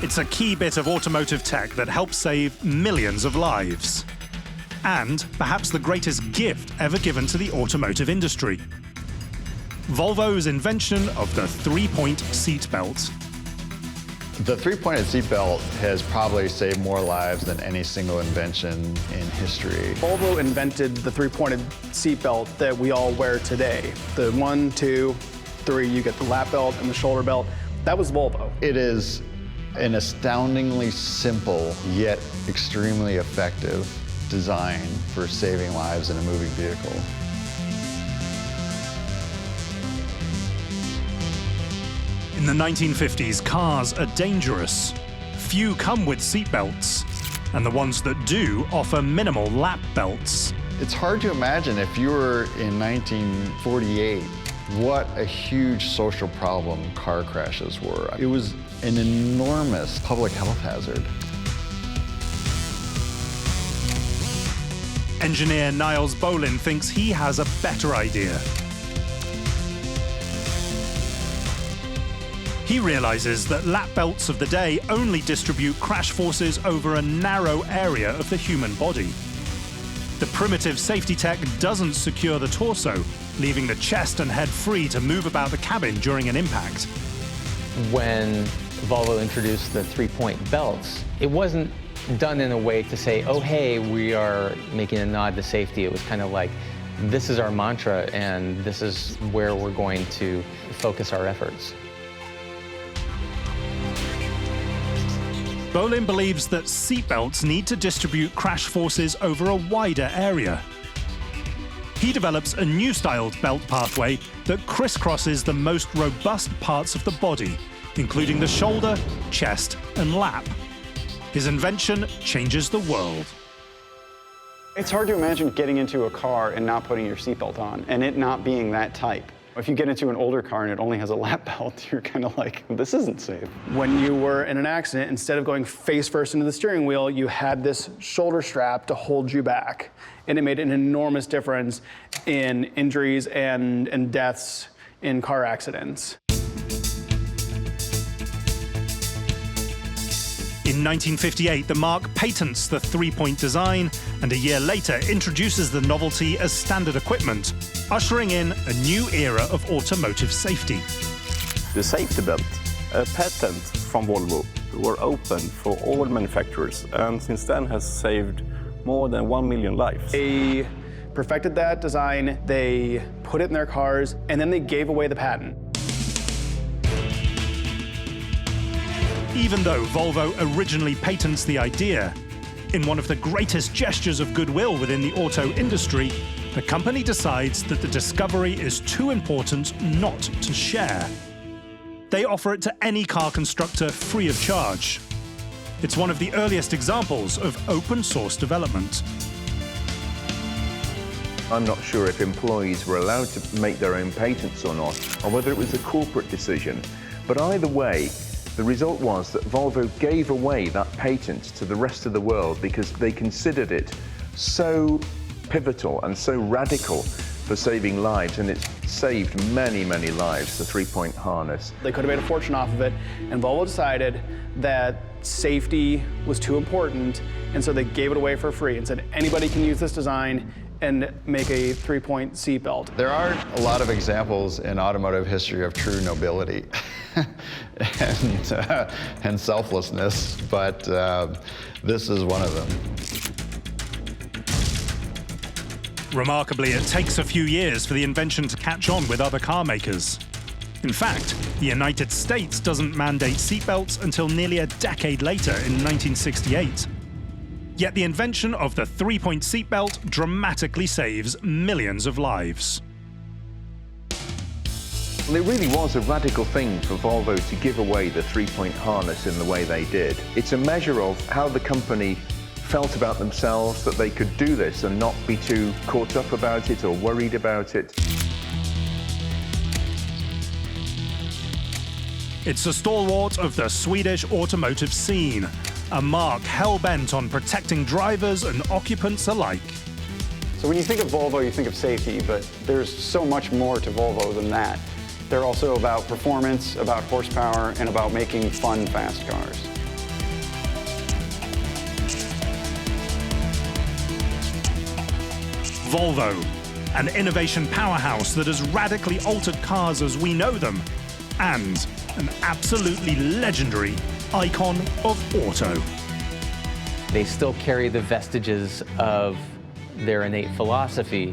It's a key bit of automotive tech that helps save millions of lives. And perhaps the greatest gift ever given to the automotive industry: Volvo's invention of the three-point seatbelt. The three-pointed seatbelt has probably saved more lives than any single invention in history. Volvo invented the three-pointed seatbelt that we all wear today. The 1, 2, 3, you get the lap belt and the shoulder belt. That was Volvo. It is an astoundingly simple, yet extremely effective design for saving lives in a moving vehicle. In the 1950s, cars are dangerous. Few come with seatbelts, and the ones that do offer minimal lap belts. It's hard to imagine, if you were in 1948, what a huge social problem car crashes were. It was an enormous public health hazard. Engineer Nils Bohlin thinks he has a better idea. He realizes that lap belts of the day only distribute crash forces over a narrow area of the human body. The primitive safety tech doesn't secure the torso, leaving the chest and head free to move about the cabin during an impact. When Volvo introduced the three-point belts, it wasn't done in a way to say, oh, hey, we are making a nod to safety. It was kind of like, this is our mantra, and this is where we're going to focus our efforts. Bohlin believes that seatbelts need to distribute crash forces over a wider area. He develops a new styled belt pathway that crisscrosses the most robust parts of the body, including the shoulder, chest, and lap. His invention changes the world. It's hard to imagine getting into a car and not putting your seatbelt on, and it not being that type. If you get into an older car and it only has a lap belt, you're kind of like, this isn't safe. When you were in an accident, instead of going face first into the steering wheel, you had this shoulder strap to hold you back. And it made an enormous difference in injuries and deaths in car accidents. In 1958, the marque patents the three-point design, and a year later introduces the novelty as standard equipment, ushering in a new era of automotive safety. The safety belt, a patent from Volvo, were open for all manufacturers, and since then has saved more than 1 million lives. They perfected that design, they put it in their cars, and then they gave away the patent. Even though Volvo originally patents the idea, in one of the greatest gestures of goodwill within the auto industry, the company decides that the discovery is too important not to share. They offer it to any car constructor free of charge. It's one of the earliest examples of open source development. I'm not sure if employees were allowed to make their own patents or not, or whether it was a corporate decision. But either way, the result was that Volvo gave away that patent to the rest of the world because they considered it so pivotal and so radical for saving lives, and it's saved many, many lives, the three-point harness. They could have made a fortune off of it, and Volvo decided that safety was too important, and so they gave it away for free and said anybody can use this design and make a three-point seatbelt. There aren't a lot of examples in automotive history of true nobility and selflessness, but this is one of them. Remarkably, it takes a few years for the invention to catch on with other car makers. In fact, the United States doesn't mandate seatbelts until nearly a decade later in 1968. Yet the invention of the three-point seatbelt dramatically saves millions of lives. Well, it really was a radical thing for Volvo to give away the three-point harness in the way they did. It's a measure of how the company felt about themselves, that they could do this and not be too caught up about it or worried about it. It's a stalwart of the Swedish automotive scene, a marque hell-bent on protecting drivers and occupants alike. So when you think of Volvo, you think of safety, but there's so much more to Volvo than that. They're also about performance, about horsepower, and about making fun, fast cars. Volvo, an innovation powerhouse that has radically altered cars as we know them, and an absolutely legendary icon of auto. They still carry the vestiges of their innate philosophy.